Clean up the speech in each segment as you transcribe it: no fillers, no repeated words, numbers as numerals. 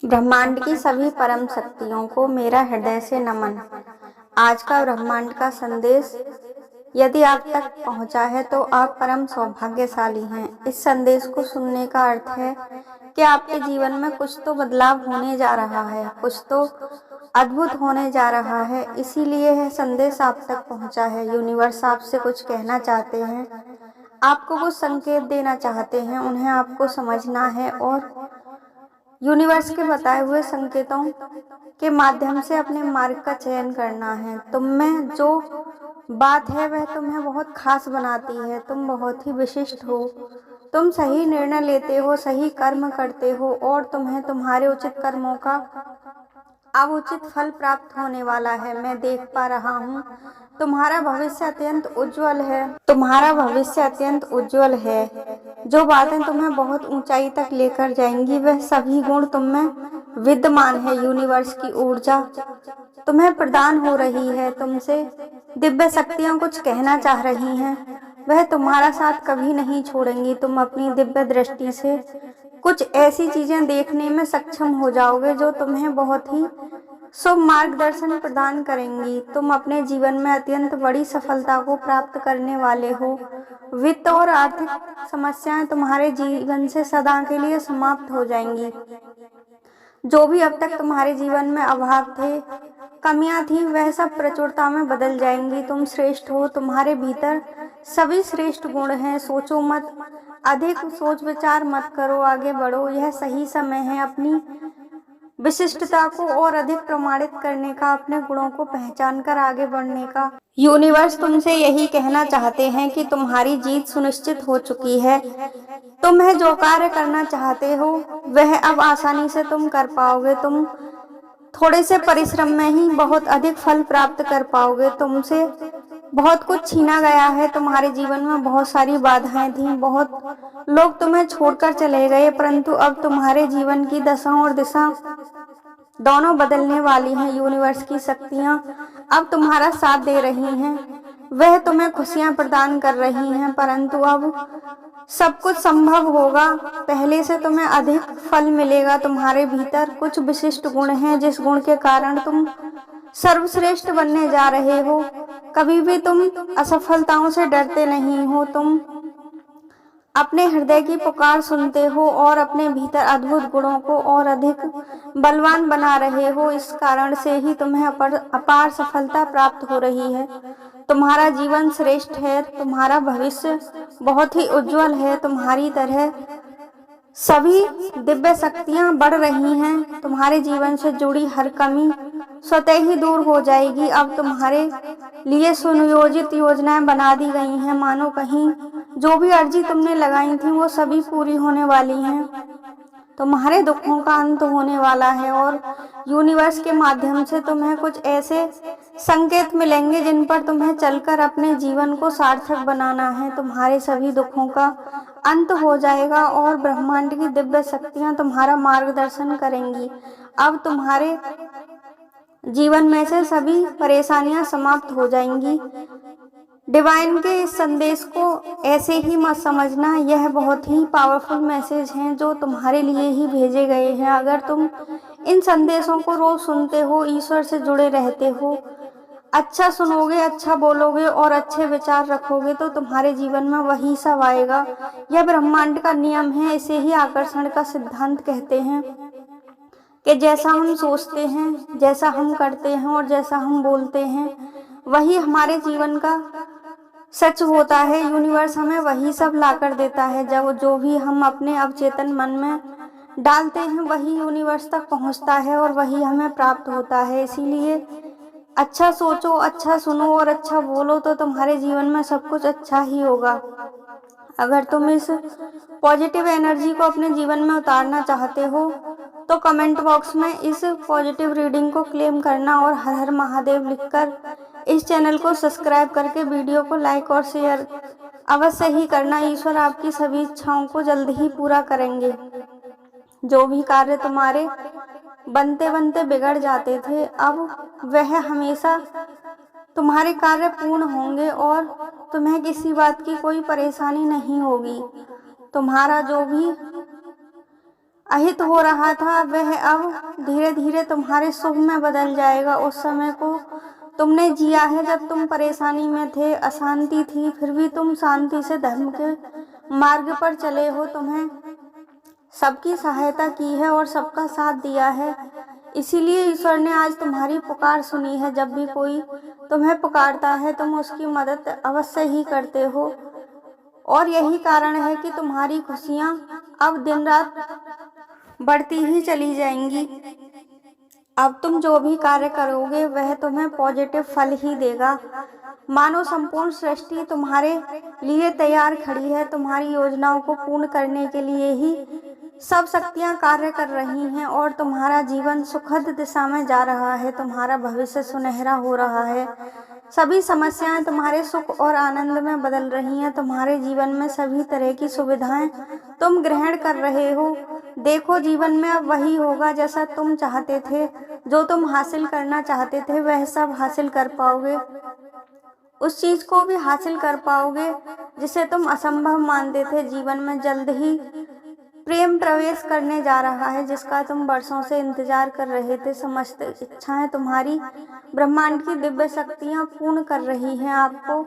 ब्रह्मांड की सभी परम शक्तियों को मेरा हृदय से नमन। आज का ब्रह्मांड का संदेश यदि आप तक पहुंचा है तो आप परम सौभाग्यशाली हैं। इस संदेश को सुनने का अर्थ है कि आपके जीवन में कुछ तो बदलाव होने जा रहा है, कुछ तो अद्भुत होने जा रहा है। इसीलिए यह संदेश आप तक पहुंचा है। यूनिवर्स आपसे कुछ कहना चाहते हैं, आपको कुछ संकेत देना चाहते हैं, उन्हें आपको समझना है और यूनिवर्स के बताए हुए संकेतों के माध्यम से अपने मार्ग का चयन करना है। तुम में जो बात है वह तुम्हें बहुत खास बनाती है। तुम बहुत ही विशिष्ट हो। तुम सही निर्णय लेते हो, सही कर्म करते हो और तुम्हें तुम्हारे उचित कर्मों का अब उचित फल प्राप्त होने वाला है। मैं देख पा रहा हूँ तुम्हारा भविष्य अत्यंत उज्जवल है। तुम्हारा भविष्य अत्यंत उज्जवल है। जो बातें तुम्हें बहुत ऊंचाई तक लेकर जाएंगी वह सभी गुण तुम में विद्यमान है। यूनिवर्स की ऊर्जा तुम्हें प्रदान हो रही है। तुमसे दिव्य शक्तियाँ कुछ कहना चाह रही हैं। वह तुम्हारा साथ कभी नहीं छोड़ेंगी। तुम अपनी दिव्य दृष्टि से कुछ ऐसी चीजें देखने में सक्षम हो जाओगे जो तुम्हें बहुत ही शुभ मार्गदर्शन प्रदान करेंगी। तुम अपने जीवन में अत्यंत बड़ी सफलता को प्राप्त करने वाले हो। वित्त और आर्थिक समस्याएं तुम्हारे जीवन से सदा के लिए समाप्त हो जाएंगी। जो भी अब तक तुम्हारे जीवन में अभाव थे, कमियां थी, वह सब प्रचुरता में बदल जाएंगी। तुम श्रेष्ठ हो। तुम्हारे भीतर सभी श्रेष्ठ गुण हैं। सोचो मत, अधिक सोच विचार मत करो, आगे बढ़ो। यह सही समय है अपनी विशिष्टता को और अधिक प्रमाणित करने का, अपने गुणों को पहचान कर आगे बढ़ने का। यूनिवर्स तुमसे यही कहना चाहते हैं कि तुम्हारी जीत सुनिश्चित हो चुकी है। तुम्हें जो कार्य करना चाहते हो वह अब आसानी से तुम कर पाओगे। तुम थोड़े से परिश्रम में ही बहुत अधिक फल प्राप्त कर पाओगे। तुमसे बहुत कुछ छीना गया है। तुम्हारे जीवन में बहुत सारी बाधाएं थीं, बहुत लोग तुम्हें छोड़कर चले गए, परंतु अब तुम्हारे जीवन की दशा और दिशा दोनों बदलने वाली हैं। यूनिवर्स की शक्तियां अब तुम्हारा साथ दे रही हैं। वह तुम्हें खुशियां प्रदान कर रही हैं, परंतु अब सब कुछ संभव होगा। पहले से तुम्हें अधिक फल मिलेगा। तुम्हारे भीतर कुछ विशिष्ट गुण हैं जिस गुण के कारण तुम सर्वश्रेष्ठ बनने जा रहे हो। कभी भी तुम असफलताओं से डरते नहीं हो। तुम अपने हृदय की पुकार सुनते हो और अपने भीतर अद्भुत गुणों को और अधिक बलवान बना रहे हो। इस कारण से ही तुम्हें अपार सफलता प्राप्त हो रही है। तुम्हारा जीवन श्रेष्ठ है। तुम्हारा भविष्य बहुत ही उज्जवल है। तुम्हारी तरह सभी दिव्य शक्तियां बढ़ रही हैं। तुम्हारे जीवन से जुड़ी हर कमी स्वतः ही दूर हो जाएगी। अब तुम्हारे लिए सुनियोजित योजनाएं बना दी गई हैं। मानो कहीं जो भी अर्जी तुमने लगाई थी वो सभी पूरी होने वाली हैं। तुम्हारे दुखों का अंत होने वाला है और यूनिवर्स के माध्यम से तुम्हें कुछ ऐसे संकेत मिलेंगे जिन पर तुम्हें चलकर अपने जीवन को सार्थक बनाना है। तुम्हारे सभी दुखों का अंत हो जाएगा और ब्रह्मांड की दिव्य शक्तियां तुम्हारा मार्गदर्शन करेंगी। अब तुम्हारे जीवन में से सभी परेशानियां समाप्त हो जाएंगी। डिवाइन के इस संदेश को ऐसे ही मत समझना। यह बहुत ही पावरफुल मैसेज हैं जो तुम्हारे लिए ही भेजे गए हैं। अगर तुम इन संदेशों को रोज सुनते हो, ईश्वर से जुड़े रहते हो, अच्छा सुनोगे, अच्छा बोलोगे और अच्छे विचार रखोगे तो तुम्हारे जीवन में वही सब आएगा। यह ब्रह्मांड का नियम है। इसे ही आकर्षण का सिद्धांत कहते हैं कि जैसा हम सोचते हैं, जैसा हम करते हैं और जैसा हम बोलते हैं वही हमारे जीवन का सच होता है। यूनिवर्स हमें वही सब लाकर देता है। जब जो भी हम अपने अवचेतन मन में डालते हैं वही यूनिवर्स तक पहुंचता है और वही हमें प्राप्त होता है। इसीलिए अच्छा सोचो, अच्छा सुनो और अच्छा बोलो तो तुम्हारे जीवन में सब कुछ अच्छा ही होगा। अगर तुम इस पॉजिटिव एनर्जी को अपने जीवन में उतारना चाहते हो तो कमेंट बॉक्स में इस पॉजिटिव रीडिंग को क्लेम करना और हर हर महादेव लिखकर इस चैनल को सब्सक्राइब करके वीडियो को लाइक और शेयर अवश्य ही करना। ईश्वर आपकी सभी इच्छाओं को जल्द ही पूरा करेंगे। जो भी कार्य तुम्हारे बनते बनते बिगड़ जाते थे अब वह हमेशा तुम्हारे कार्य पूर्ण होंगे और तुम्हें किसी बात की कोई परेशानी नहीं होगी। तुम्हारा जो भी अहित हो रहा था वह अब धीरे धीरे तुम्हारे शुभ में बदल जाएगा। उस समय को तुमने जिया है जब तुम परेशानी में थे, अशांति थी, फिर भी तुम शांति से धर्म के मार्ग पर चले हो। तुम्हें सबकी सहायता की है और सबका साथ दिया है। इसीलिए ईश्वर ने आज तुम्हारी पुकार सुनी है। जब भी कोई तुम्हें पुकारता है तुम उसकी मदद अवश्य ही करते हो, और यही कारण है कि तुम्हारी खुशियाँ अब दिन रात बढ़ती ही चली जाएंगी। अब तुम जो भी कार्य करोगे वह तुम्हें पॉजिटिव फल ही देगा। मानो संपूर्ण सृष्टि तुम्हारे लिए तैयार खड़ी है। तुम्हारी योजनाओं को पूर्ण करने के लिए ही सब शक्तियां कार्य कर रही हैं और तुम्हारा जीवन सुखद दिशा में जा रहा है। तुम्हारा भविष्य सुनहरा हो रहा है। सभी समस्याएं तुम्हारे सुख और आनंद में बदल रही हैं। तुम्हारे जीवन में सभी तरह की सुविधाएं तुम ग्रहण कर रहे हो। देखो, जीवन में अब वही होगा जैसा तुम चाहते थे। जो तुम हासिल करना चाहते थे वह सब हासिल कर पाओगे। उस चीज को भी हासिल कर पाओगे जिसे तुम असंभव मानते थे। जीवन में जल्द ही प्रेम प्रवेश करने जा रहा है जिसका तुम वर्षों से इंतजार कर रहे थे। समस्त इच्छाएं तुम्हारी ब्रह्मांड की दिव्य शक्तियां पूर्ण कर रही हैं। आपको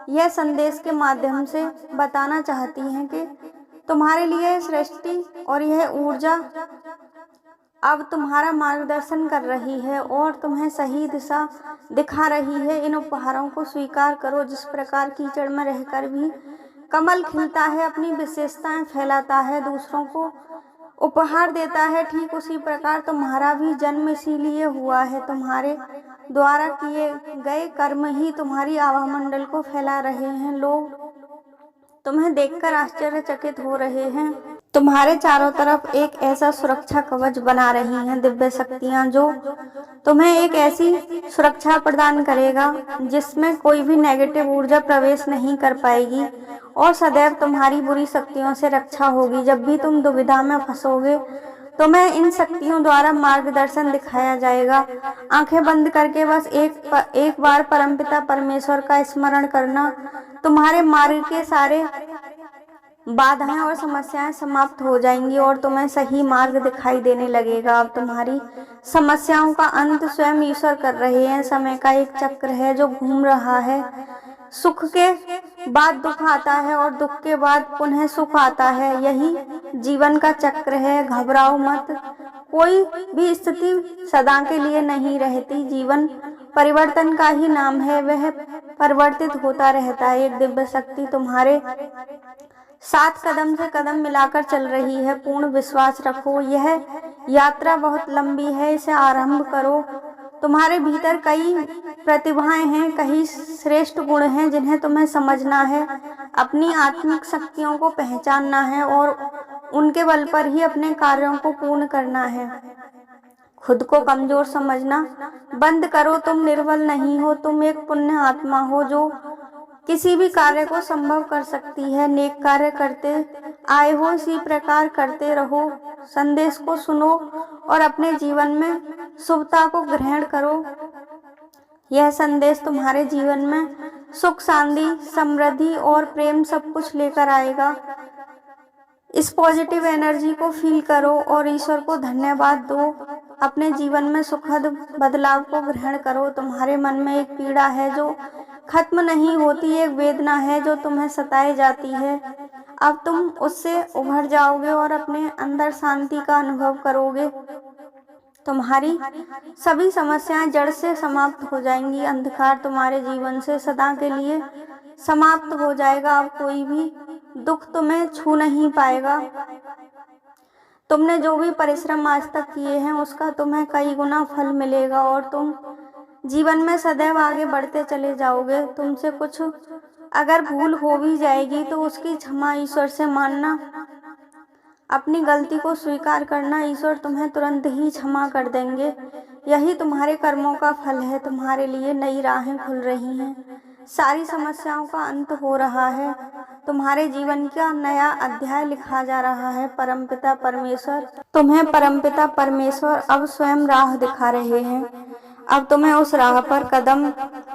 यह संदेश के माध्यम से बताना चाहती हैं कि तुम्हारे लिए सृष्टि और यह ऊर्जा अब तुम्हारा मार्गदर्शन कर रही है और तुम्हें सही दिशा दिखा रही है। इन उपहारों को स्वीकार करो। जिस प्रकार कीचड़ में रहकर भी कमल खिलता है, अपनी विशेषताएं फैलाता है, दूसरों को उपहार देता है, ठीक उसी प्रकार तुम्हारा भी जन्म इसीलिए हुआ है। तुम्हारे द्वारा किए गए कर्म ही तुम्हारी आवामंडल को फैला रहे हैं। लोग तुम्हें देखकर आश्चर्यचकित हो रहे हैं। तुम्हारे चारों तरफ एक ऐसा सुरक्षा कवच बना रही हैं दिव्य शक्तियां, जो तुम्हें एक ऐसी सुरक्षा प्रदान करेगा जिसमें कोई भी नेगेटिव ऊर्जा प्रवेश नहीं कर पाएगी और सदैव तुम्हारी बुरी शक्तियों से रक्षा होगी। जब भी तुम दुविधा में फंसोगे तुम्हें इन शक्तियों द्वारा मार्गदर्शन दिखाया जाएगा। आंखें बंद करके बस एक बार परमपिता परमेश्वर का स्मरण करना। तुम्हारे मार्ग के सारे बाधाएं और समस्याएं समाप्त हो जाएंगी और तुम्हें सही मार्ग दिखाई देने लगेगा। अब तुम्हारी समस्याओं का अंत स्वयं ईश्वर कर रहे हैं। समय का एक चक्र है जो घूम रहा है। सुख के बाद दुख आता है और दुख के बाद पुनः सुख आता है। यही जीवन का चक्र है। घबराओ मत। कोई भी स्थिति सदा के लिए नहीं रहती। जीवन परिवर्तन का ही नाम है। वह परिवर्तित होता रहता है। एक दिव्य शक्ति तुम्हारे साथ कदम से कदम मिलाकर चल रही है। पूर्ण विश्वास रखो। यह यात्रा बहुत लंबी है। इसे आरंभ करो। तुम्हारे भीतर कई प्रतिभाएं हैं, कई श्रेष्ठ गुण हैं जिन्हें तुम्हें समझना है। अपनी आत्मिक शक्तियों को पहचानना है और उनके बल पर ही अपने कार्यों को पूर्ण करना है। खुद को कमजोर समझना बंद करो। तुम निर्बल नहीं हो। तुम एक पुण्य आत्मा हो जो किसी भी कार्य को संभव कर सकती है। नेक कार्य करते आए हो, इसी प्रकार करते रहो। संदेश को सुनो और अपने जीवन में शुभता को ग्रहण करो। यह संदेश तुम्हारे जीवन में सुख, शांति, समृद्धि और प्रेम सब कुछ लेकर आएगा। इस पॉजिटिव एनर्जी को फील करो और ईश्वर को धन्यवाद दो। अपने जीवन में सुखद बदलाव को ग्रहण करो। तुम्हारे मन में एक पीड़ा है जो खत्म नहीं होती, एक वेदना है जो तुम्हें सताए जाती है। अब तुम उससे उभर जाओगे और अपने अंदर शांति का अनुभव करोगे। तुम्हारी सभी समस्याएं जड़ से समाप्त हो जाएंगी। अंधकार तुम्हारे जीवन से सदा के लिए समाप्त हो जाएगा। अब कोई भी दुख तुम्हें छू नहीं पाएगा। तुमने जो भी परिश्रम आज तक किए हैं उसका तुम्हें कई गुना फल मिलेगा और तुम जीवन में सदैव आगे बढ़ते चले जाओगे। तुमसे कुछ अगर भूल हो भी जाएगी तो उसकी क्षमा ईश्वर से मांगना। अपनी गलती को स्वीकार करना। ईश्वर तुम्हें तुरंत ही क्षमा कर देंगे। यही तुम्हारे कर्मों का फल है। तुम्हारे लिए नई राहें खुल रही हैं। सारी समस्याओं का अंत हो रहा है। तुम्हारे जीवन का नया अध्याय लिखा जा रहा है। परमपिता परमेश्वर तुम्हें परमपिता परमेश्वर अब स्वयं राह दिखा रहे हैं। अब तुम्हें उस राह पर कदम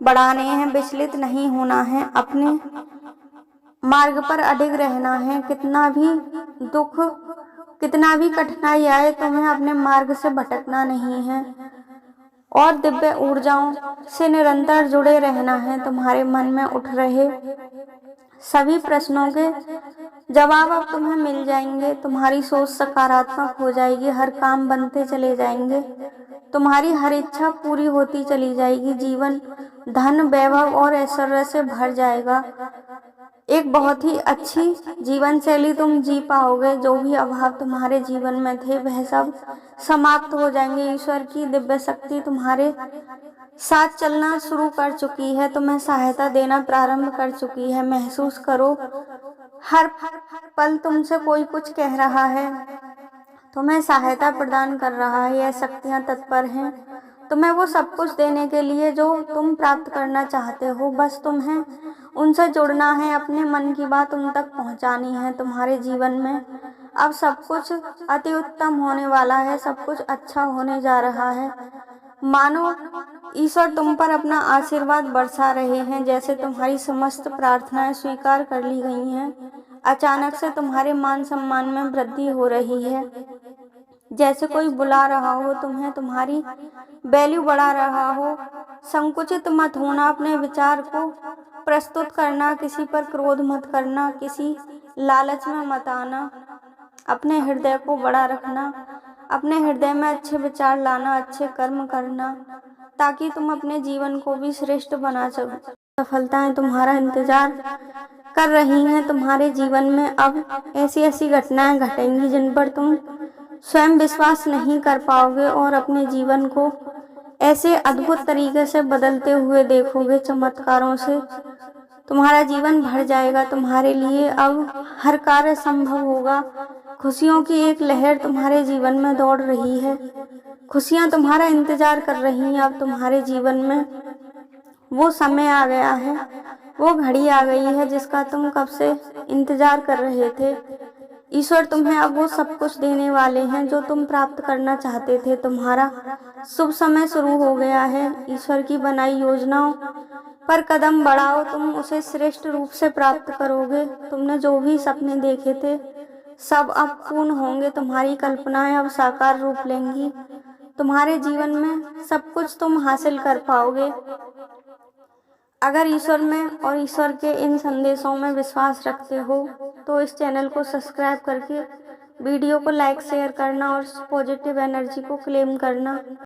बढ़ाने हैं। विचलित नहीं होना है। अपने मार्ग पर अडिग रहना है। कितना भी दुख, कितना भी कठिनाई आए तुम्हें अपने मार्ग से भटकना नहीं है और दिव्य ऊर्जाओं से निरंतर जुड़े रहना है। तुम्हारे मन में उठ रहे सभी प्रश्नों के जवाब अब तुम्हें मिल जाएंगे। तुम्हारी सोच सकारात्मक हो जाएगी, हर काम बनते चले जाएंगे, तुम्हारी हर इच्छा पूरी होती चली जाएगी। जीवन धन, वैभव और ऐश्वर्य से भर जाएगा। एक बहुत ही अच्छी जीवन शैली तुम जी पाओगे। जो भी अभाव तुम्हारे जीवन में थे वह सब समाप्त हो जाएंगे। ईश्वर की दिव्य शक्ति तुम्हारे साथ चलना शुरू कर चुकी है, तुम्हें सहायता देना प्रारंभ कर चुकी है। महसूस करो हर पल तुमसे कोई कुछ कह रहा है, तुम्हें सहायता प्रदान कर रहा है। यह शक्तियाँ तत्पर हैं तुम्हें वो सब कुछ देने के लिए जो तुम प्राप्त करना चाहते हो। बस तुम्हें उनसे जुड़ना है, अपने मन की बात उन तक पहुंचानी है। तुम्हारे जीवन में अब सब कुछ अति उत्तम होने वाला है, सब कुछ अच्छा होने जा रहा है। मानो ईश्वर तुम पर अपना आशीर्वाद बरसा रहे हैं, जैसे तुम्हारी समस्त प्रार्थनाएं स्वीकार कर ली गई हैं। अचानक से तुम्हारे मान सम्मान में वृद्धि हो रही है, जैसे कोई बुला रहा हो तुम्हें, तुम्हारी वैल्यू बढ़ा रहा हो। संकुचित मत होना, अपने विचार को प्रस्तुत करना, किसी पर क्रोध मत करना, किसी लालच में मत आना, अपने हृदय को बड़ा रखना, अपने हृदय में अच्छे विचार लाना, अच्छे कर्म करना, ताकि तुम अपने जीवन को भी श्रेष्ठ बना सको। सफलताएं तुम्हारा इंतजार कर रही हैं। तुम्हारे जीवन में अब ऐसी ऐसी घटनाएं घटेंगी जिन पर तुम स्वयं विश्वास नहीं कर पाओगे और अपने जीवन को ऐसे अद्भुत तरीके से बदलते हुए देखोगे। चमत्कारों से तुम्हारा जीवन भर जाएगा। तुम्हारे लिए अब हर कार्य संभव होगा। खुशियों की एक लहर तुम्हारे जीवन में दौड़ रही है, खुशियां तुम्हारा इंतजार कर रही हैं। अब तुम्हारे जीवन में वो समय आ गया है, वो घड़ी आ गई है जिसका तुम कब से इंतजार कर रहे थे। ईश्वर तुम्हें अब वो सब कुछ देने वाले हैं जो तुम प्राप्त करना चाहते थे। तुम्हारा शुभ समय शुरू हो गया है। ईश्वर की बनाई योजनाओं पर कदम बढ़ाओ, तुम उसे श्रेष्ठ रूप से प्राप्त करोगे। तुमने जो भी सपने देखे थे सब अब पूर्ण होंगे। तुम्हारी कल्पनाएं अब साकार रूप लेंगी। तुम्हारे जीवन में सब कुछ तुम हासिल कर पाओगे। अगर ईश्वर में और ईश्वर के इन संदेशों में विश्वास रखते हो तो इस चैनल को सब्सक्राइब करके वीडियो को लाइक शेयर करना और पॉजिटिव एनर्जी को क्लेम करना।